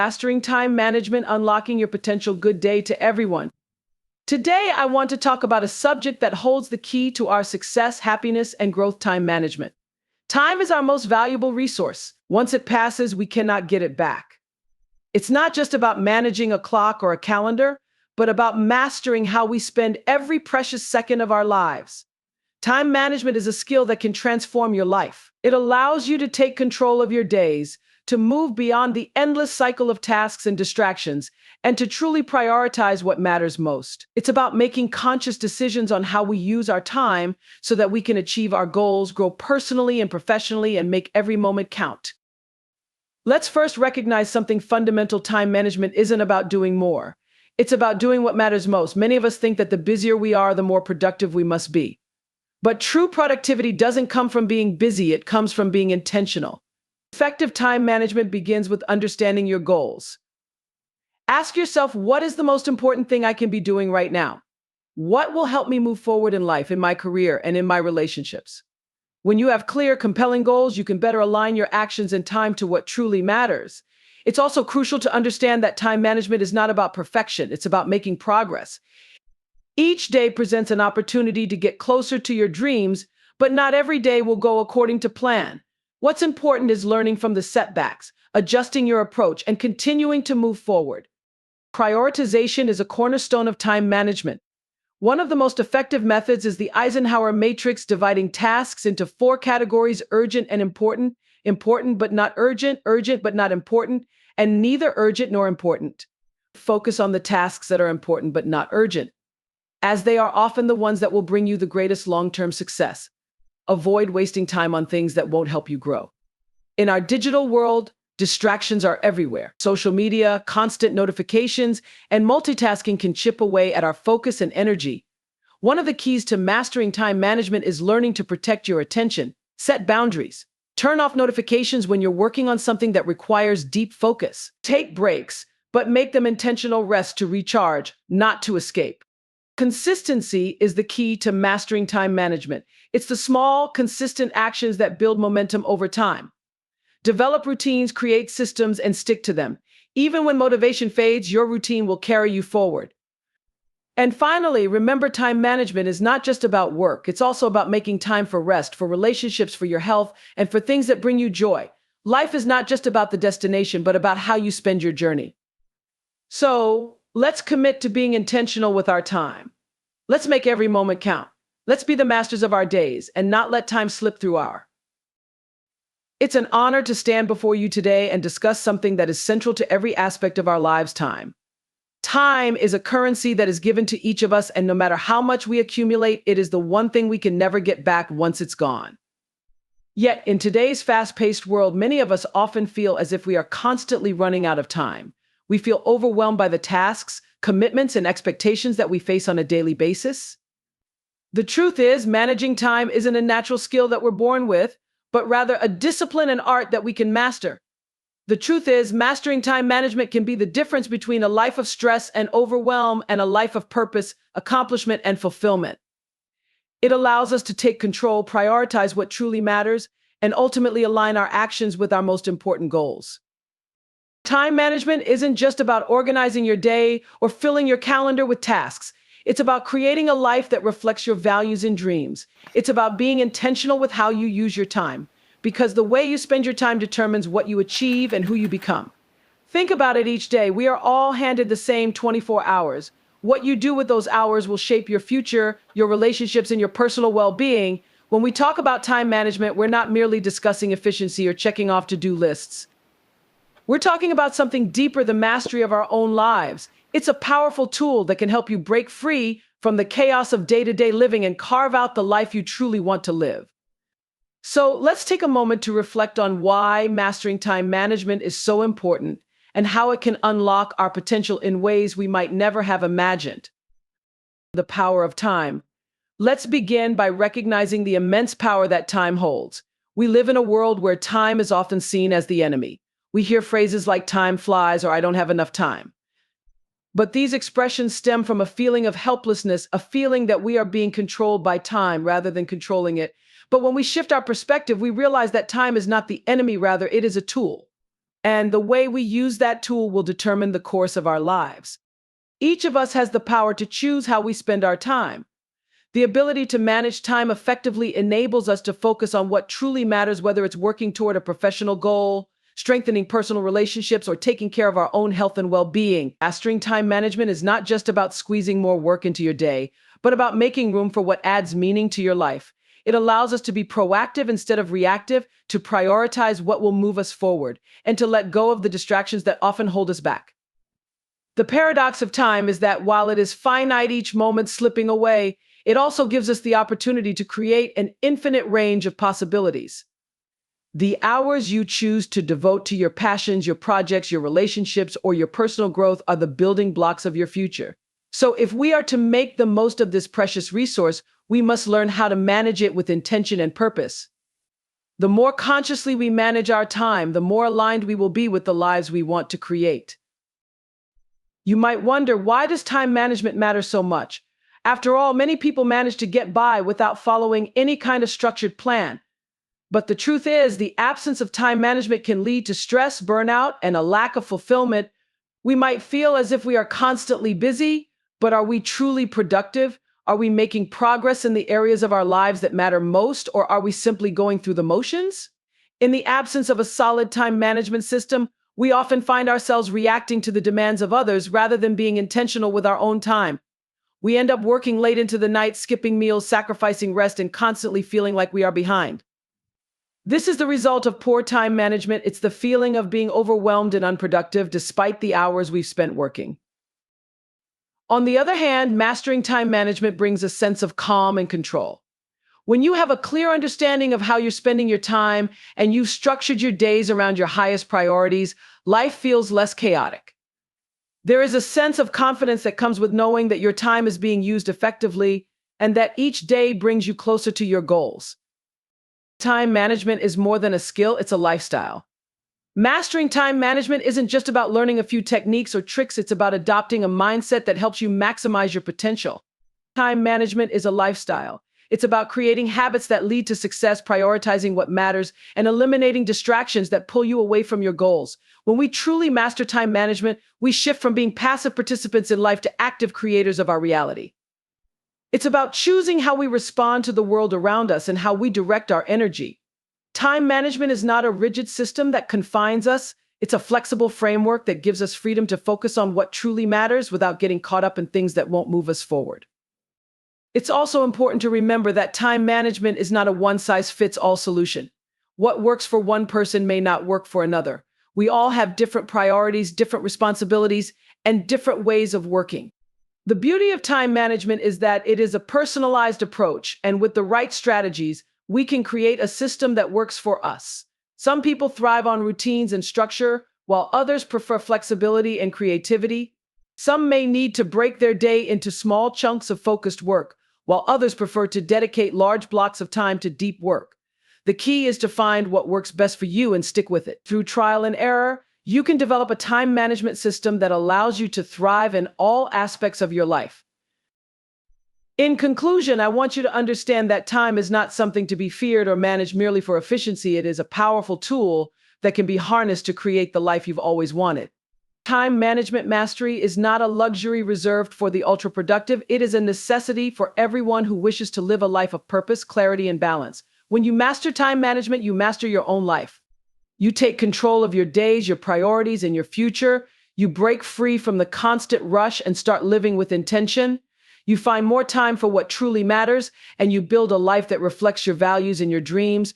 Mastering time management, unlocking your potential. Good day to everyone. Today, I want to talk about a subject that holds the key to our success, happiness, and growth: time management. Time is our most valuable resource. Once it passes, we cannot get it back. It's not just about managing a clock or a calendar, but about mastering how we spend every precious second of our lives. Time management is a skill that can transform your life. It allows you to take control of your days, to move beyond the endless cycle of tasks and distractions, and to truly prioritize what matters most. It's about making conscious decisions on how we use our time so that we can achieve our goals, grow personally and professionally, and make every moment count. Let's first recognize something fundamental: time management isn't about doing more. It's about doing what matters most. Many of us think that the busier we are, the more productive we must be. But true productivity doesn't come from being busy, it comes from being intentional. Effective time management begins with understanding your goals. Ask yourself, what is the most important thing I can be doing right now? What will help me move forward in life, in my career, and in my relationships? When you have clear, compelling goals, you can better align your actions and time to what truly matters. It's also crucial to understand that time management is not about perfection, it's about making progress. Each day presents an opportunity to get closer to your dreams, but not every day will go according to plan. What's important is learning from the setbacks, adjusting your approach, and continuing to move forward. Prioritization is a cornerstone of time management. One of the most effective methods is the Eisenhower matrix, dividing tasks into 4 categories: urgent and important, important but not urgent, urgent but not important, and neither urgent nor important. Focus on the tasks that are important but not urgent, as they are often the ones that will bring you the greatest long-term success. Avoid wasting time on things that won't help you grow. In our digital world, distractions are everywhere. Social media, constant notifications, and multitasking can chip away at our focus and energy. One of the keys to mastering time management is learning to protect your attention. Set boundaries. Turn off notifications when you're working on something that requires deep focus. Take breaks, but make them intentional rest to recharge, not to escape. Consistency is the key to mastering time management. It's the small, consistent actions that build momentum over time. Develop routines, create systems, and stick to them. Even when motivation fades, your routine will carry you forward. And finally, remember, time management is not just about work. It's also about making time for rest, for relationships, for your health, and for things that bring you joy. Life is not just about the destination, but about how you spend your journey. So, let's commit to being intentional with our time. Let's make every moment count. Let's be the masters of our days and not let time slip through our. It's an honor to stand before you today and discuss something that is central to every aspect of our lives: time. Time is a currency that is given to each of us, and no matter how much we accumulate, it is the one thing we can never get back once it's gone. Yet, in today's fast-paced world, many of us often feel as if we are constantly running out of time. We feel overwhelmed by the tasks, commitments, and expectations that we face on a daily basis. The truth is, managing time isn't a natural skill that we're born with, but rather a discipline and art that we can master. The truth is, mastering time management can be the difference between a life of stress and overwhelm and a life of purpose, accomplishment, and fulfillment. It allows us to take control, prioritize what truly matters, and ultimately align our actions with our most important goals. Time management isn't just about organizing your day or filling your calendar with tasks. It's about creating a life that reflects your values and dreams. It's about being intentional with how you use your time, because the way you spend your time determines what you achieve and who you become. Think about it: each day, we are all handed the same 24 hours. What you do with those hours will shape your future, your relationships, and your personal well-being. When we talk about time management, we're not merely discussing efficiency or checking off to-do lists. We're talking about something deeper: the mastery of our own lives. It's a powerful tool that can help you break free from the chaos of day-to-day living and carve out the life you truly want to live. So let's take a moment to reflect on why mastering time management is so important and how it can unlock our potential in ways we might never have imagined. The power of time. Let's begin by recognizing the immense power that time holds. We live in a world where time is often seen as the enemy. We hear phrases like "time flies" or "I don't have enough time." But these expressions stem from a feeling of helplessness, a feeling that we are being controlled by time rather than controlling it. But when we shift our perspective, we realize that time is not the enemy, rather, it is a tool. And the way we use that tool will determine the course of our lives. Each of us has the power to choose how we spend our time. The ability to manage time effectively enables us to focus on what truly matters, whether it's working toward a professional goal, strengthening personal relationships, or taking care of our own health and well-being. Mastering time management is not just about squeezing more work into your day, but about making room for what adds meaning to your life. It allows us to be proactive instead of reactive, to prioritize what will move us forward, and to let go of the distractions that often hold us back. The paradox of time is that while it is finite, each moment slipping away, it also gives us the opportunity to create an infinite range of possibilities. The hours you choose to devote to your passions, your projects, your relationships, or your personal growth are the building blocks of your future. So if we are to make the most of this precious resource, we must learn how to manage it with intention and purpose. The more consciously we manage our time, the more aligned we will be with the lives we want to create. You might wonder, why does time management matter so much? After all, many people manage to get by without following any kind of structured plan. But the truth is, the absence of time management can lead to stress, burnout, and a lack of fulfillment. We might feel as if we are constantly busy, but are we truly productive? Are we making progress in the areas of our lives that matter most, or are we simply going through the motions? In the absence of a solid time management system, we often find ourselves reacting to the demands of others rather than being intentional with our own time. We end up working late into the night, skipping meals, sacrificing rest, and constantly feeling like we are behind. This is the result of poor time management. It's the feeling of being overwhelmed and unproductive despite the hours we've spent working. On the other hand, mastering time management brings a sense of calm and control. When you have a clear understanding of how you're spending your time and you've structured your days around your highest priorities, life feels less chaotic. There is a sense of confidence that comes with knowing that your time is being used effectively and that each day brings you closer to your goals. Time management is more than a skill, it's a lifestyle. Mastering time management isn't just about learning a few techniques or tricks, it's about adopting a mindset that helps you maximize your potential. Time management is a lifestyle. It's about creating habits that lead to success, prioritizing what matters, and eliminating distractions that pull you away from your goals. When we truly master time management, we shift from being passive participants in life to active creators of our reality. It's about choosing how we respond to the world around us and how we direct our energy. Time management is not a rigid system that confines us. It's a flexible framework that gives us freedom to focus on what truly matters without getting caught up in things that won't move us forward. It's also important to remember that time management is not a one-size-fits-all solution. What works for one person may not work for another. We all have different priorities, different responsibilities, and different ways of working. The beauty of time management is that it is a personalized approach, and with the right strategies, we can create a system that works for us. Some people thrive on routines and structure, while others prefer flexibility and creativity. Some may need to break their day into small chunks of focused work, while others prefer to dedicate large blocks of time to deep work. The key is to find what works best for you and stick with it. Through trial and error, you can develop a time management system that allows you to thrive in all aspects of your life. In conclusion, I want you to understand that time is not something to be feared or managed merely for efficiency. It is a powerful tool that can be harnessed to create the life you've always wanted. Time management mastery is not a luxury reserved for the ultra-productive. It is a necessity for everyone who wishes to live a life of purpose, clarity, and balance. When you master time management, you master your own life. You take control of your days, your priorities, and your future. You break free from the constant rush and start living with intention. You find more time for what truly matters, and you build a life that reflects your values and your dreams.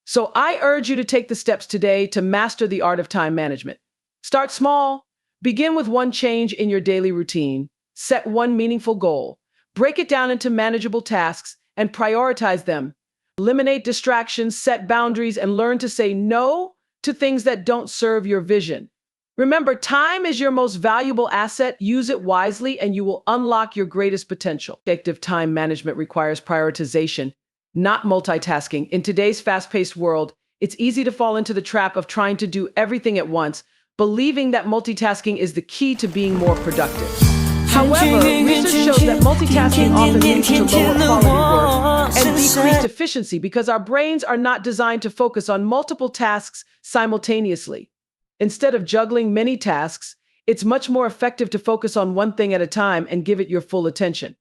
So I urge you to take the steps today to master the art of time management. Start small. Begin with one change in your daily routine. Set one meaningful goal. Break it down into manageable tasks and prioritize them. Eliminate distractions, set boundaries, and learn to say no to things that don't serve your vision. Remember, time is your most valuable asset. Use it wisely, and you will unlock your greatest potential. Effective time management requires prioritization, not multitasking. In today's fast-paced world, it's easy to fall into the trap of trying to do everything at once, believing that multitasking is the key to being more productive. However, research shows that multitasking often leads to lower quality work and decreased efficiency because our brains are not designed to focus on multiple tasks simultaneously. Instead of juggling many tasks, it's much more effective to focus on one thing at a time and give it your full attention.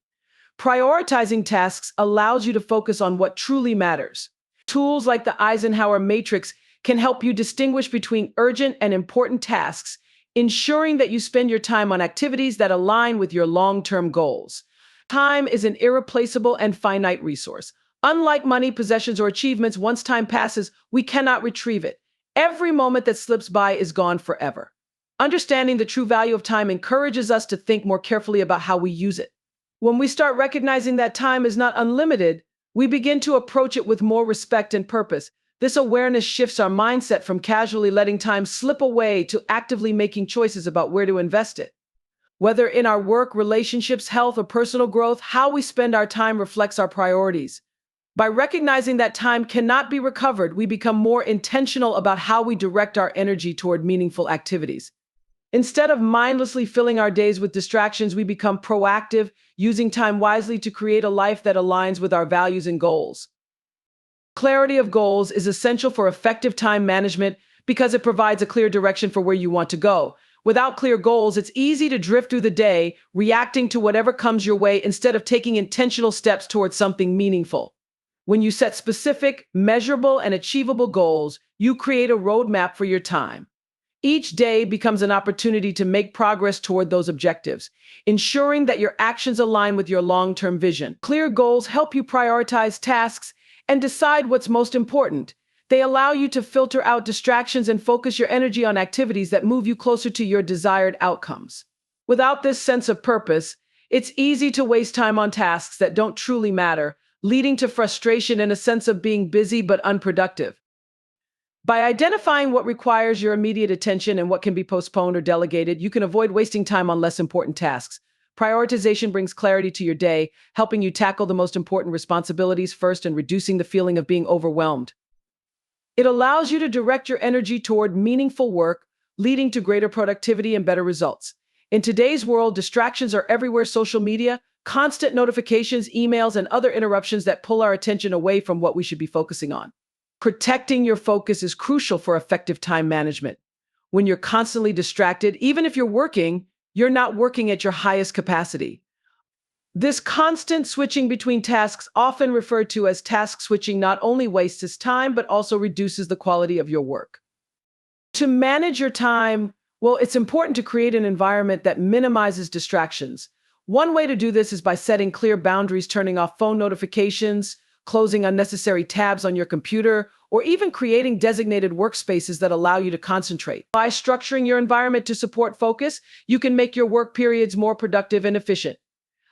Prioritizing tasks allows you to focus on what truly matters. Tools like the Eisenhower Matrix can help you distinguish between urgent and important tasks, ensuring that you spend your time on activities that align with your long-term goals. Time is an irreplaceable and finite resource. Unlike money, possessions, or achievements, once time passes, we cannot retrieve it. Every moment that slips by is gone forever. Understanding the true value of time encourages us to think more carefully about how we use it. When we start recognizing that time is not unlimited, we begin to approach it with more respect and purpose. This awareness shifts our mindset from casually letting time slip away to actively making choices about where to invest it. Whether in our work, relationships, health, or personal growth, how we spend our time reflects our priorities. By recognizing that time cannot be recovered, we become more intentional about how we direct our energy toward meaningful activities. Instead of mindlessly filling our days with distractions, we become proactive, using time wisely to create a life that aligns with our values and goals. Clarity of goals is essential for effective time management because it provides a clear direction for where you want to go. Without clear goals, it's easy to drift through the day, reacting to whatever comes your way instead of taking intentional steps towards something meaningful. When you set specific, measurable, and achievable goals, you create a roadmap for your time. Each day becomes an opportunity to make progress toward those objectives, ensuring that your actions align with your long-term vision. Clear goals help you prioritize tasks and decide what's most important. They allow you to filter out distractions and focus your energy on activities that move you closer to your desired outcomes. Without this sense of purpose, it's easy to waste time on tasks that don't truly matter, leading to frustration and a sense of being busy but unproductive. By identifying what requires your immediate attention and what can be postponed or delegated, you can avoid wasting time on less important tasks. Prioritization brings clarity to your day, helping you tackle the most important responsibilities first and reducing the feeling of being overwhelmed. It allows you to direct your energy toward meaningful work, leading to greater productivity and better results. In today's world, distractions are everywhere: social media, constant notifications, emails, and other interruptions that pull our attention away from what we should be focusing on. Protecting your focus is crucial for effective time management. When you're constantly distracted, even if you're working, you're not working at your highest capacity. This constant switching between tasks, often referred to as task switching, not only wastes time, but also reduces the quality of your work. To manage your time, well, it's important to create an environment that minimizes distractions. One way to do this is by setting clear boundaries, turning off phone notifications, closing unnecessary tabs on your computer, or even creating designated workspaces that allow you to concentrate. By structuring your environment to support focus, you can make your work periods more productive and efficient.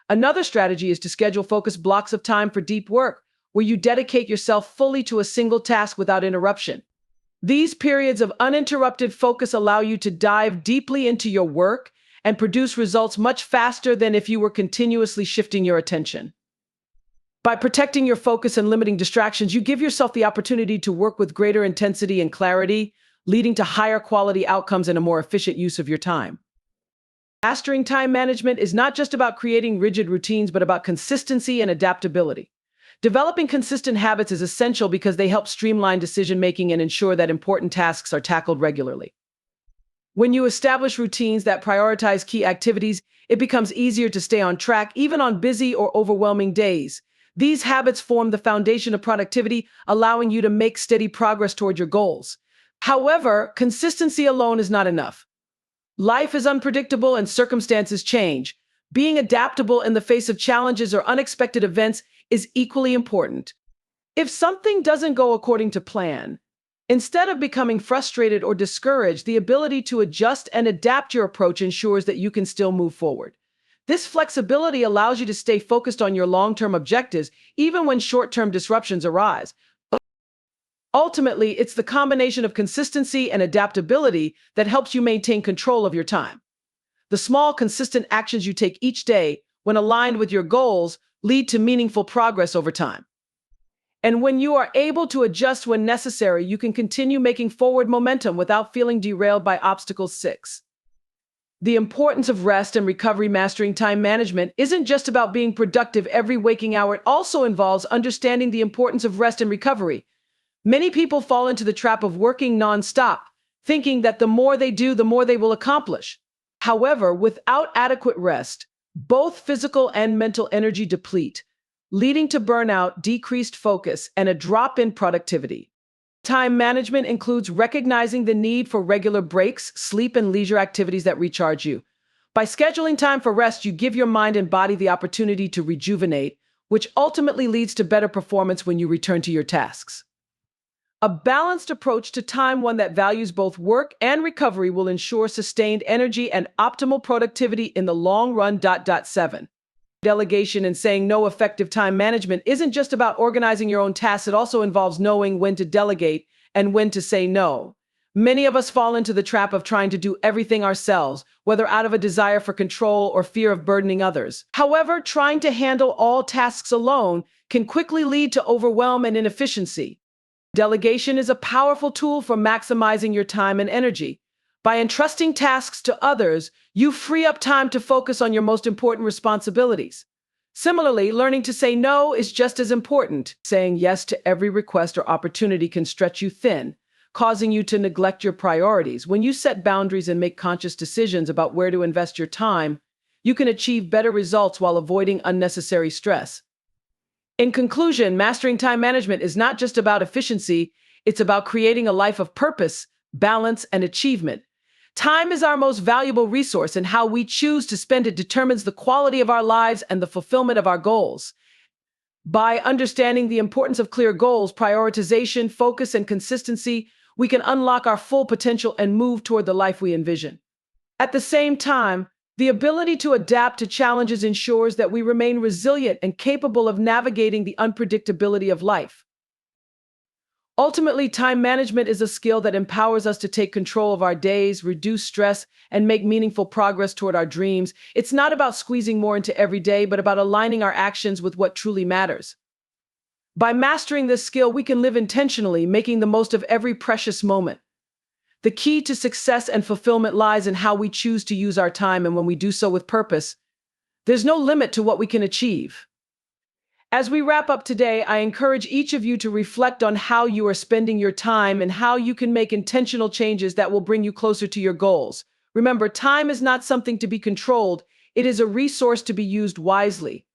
Another strategy is to schedule focused blocks of time for deep work, where you dedicate yourself fully to a single task without interruption. These periods of uninterrupted focus allow you to dive deeply into your work and produce results much faster than if you were continuously shifting your attention. By protecting your focus and limiting distractions, you give yourself the opportunity to work with greater intensity and clarity, leading to higher quality outcomes and a more efficient use of your time. Mastering time management is not just about creating rigid routines, but about consistency and adaptability. Developing consistent habits is essential because they help streamline decision-making and ensure that important tasks are tackled regularly. When you establish routines that prioritize key activities, it becomes easier to stay on track, even on busy or overwhelming days. These habits form the foundation of productivity, allowing you to make steady progress toward your goals. However, consistency alone is not enough. Life is unpredictable and circumstances change. Being adaptable in the face of challenges or unexpected events is equally important. If something doesn't go according to plan, instead of becoming frustrated or discouraged, the ability to adjust and adapt your approach ensures that you can still move forward. This flexibility allows you to stay focused on your long-term objectives, even when short-term disruptions arise. Ultimately, it's the combination of consistency and adaptability that helps you maintain control of your time. The small, consistent actions you take each day, when aligned with your goals, lead to meaningful progress over time. And when you are able to adjust when necessary, you can continue making forward momentum without feeling derailed by obstacles. 6. The importance of rest and recovery. Mastering time management isn't just about being productive every waking hour. It also involves understanding the importance of rest and recovery. Many people fall into the trap of working nonstop, thinking that the more they do, the more they will accomplish. However, without adequate rest, both physical and mental energy deplete, leading to burnout, decreased focus, and a drop in productivity. Time management includes recognizing the need for regular breaks, sleep, and leisure activities that recharge you. By scheduling time for rest, you give your mind and body the opportunity to rejuvenate, which ultimately leads to better performance when you return to your tasks. A balanced approach to time, one that values both work and recovery, will ensure sustained energy and optimal productivity in the long run. 7. Delegation and saying no. Effective time management isn't just about organizing your own tasks, it also involves knowing when to delegate and when to say no. Many of us fall into the trap of trying to do everything ourselves, whether out of a desire for control or fear of burdening others. However, trying to handle all tasks alone can quickly lead to overwhelm and inefficiency. Delegation is a powerful tool for maximizing your time and energy. By entrusting tasks to others, you free up time to focus on your most important responsibilities. Similarly, learning to say no is just as important. Saying yes to every request or opportunity can stretch you thin, causing you to neglect your priorities. When you set boundaries and make conscious decisions about where to invest your time, you can achieve better results while avoiding unnecessary stress. In conclusion, mastering time management is not just about efficiency, it's about creating a life of purpose, balance, and achievement. Time is our most valuable resource, and how we choose to spend it determines the quality of our lives and the fulfillment of our goals. By understanding the importance of clear goals, prioritization, focus, and consistency, we can unlock our full potential and move toward the life we envision. At the same time, the ability to adapt to challenges ensures that we remain resilient and capable of navigating the unpredictability of life. Ultimately, time management is a skill that empowers us to take control of our days, reduce stress, and make meaningful progress toward our dreams. It's not about squeezing more into every day, but about aligning our actions with what truly matters. By mastering this skill, we can live intentionally, making the most of every precious moment. The key to success and fulfillment lies in how we choose to use our time, and when we do so with purpose, there's no limit to what we can achieve. As we wrap up today, I encourage each of you to reflect on how you are spending your time and how you can make intentional changes that will bring you closer to your goals. Remember, time is not something to be controlled, it is a resource to be used wisely.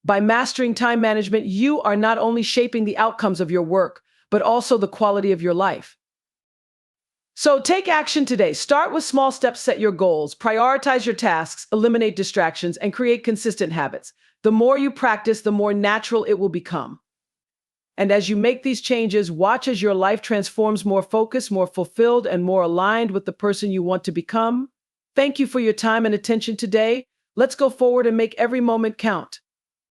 By mastering time management, you are not only shaping the outcomes of your work, but also the quality of your life. So take action today. Start with small steps, set your goals, prioritize your tasks, eliminate distractions, and create consistent habits. The more you practice, the more natural it will become. And as you make these changes, watch as your life transforms, more focused, more fulfilled, and more aligned with the person you want to become. Thank you for your time and attention today. Let's go forward and make every moment count.